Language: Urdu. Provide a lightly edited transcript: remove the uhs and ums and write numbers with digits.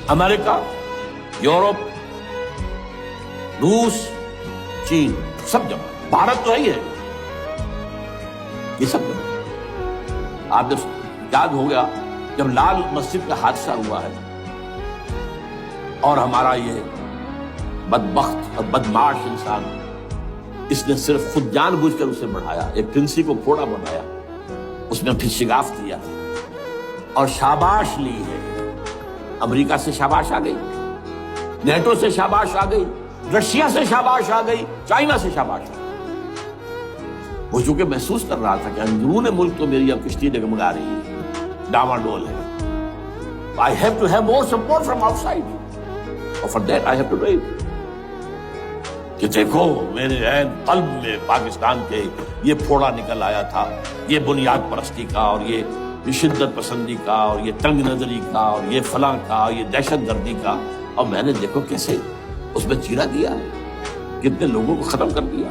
امریکہ، یورپ، روس، چین، سب جمع، بھارت تو ہے ہی ہے، یہ سب جمع۔ آپ جب یاد ہو گیا جب لال مسجد کا حادثہ ہوا ہے اور ہمارا یہ بدبخت اور بدمعاش انسان، اس نے صرف خود جان بوجھ کر اسے بڑھایا، ایک پرنسی کو پھوڑا بنایا، اس میں پھر شگاف دیا اور شاباش لی ہے۔ امریکہ سے شاباش آ گئی، نیٹو سے شاباش آ گئی، رشیا سے شاباش آ گئی، چائنا سے شاباش آ گئی۔ وہ چونکہ محسوس کر رہا تھا کہ اندرون ملک تو میری اب کشتی ڈگمگا رہی ہے، ڈاواڈول ہے، I have to have more support from outside. اور for that I have to do it. کہ دیکھو میرے عین قلب میں پاکستان کے یہ پھوڑا نکل آیا تھا، یہ بنیاد پرستی کا اور یہ شدت پسندی کا اور یہ تنگ نظری کا اور یہ فلاں کا اور یہ دہشت گردی کا، اور میں نے دیکھو کیسے اس میں چیرا دیا، کتنے لوگوں کو ختم کر دیا۔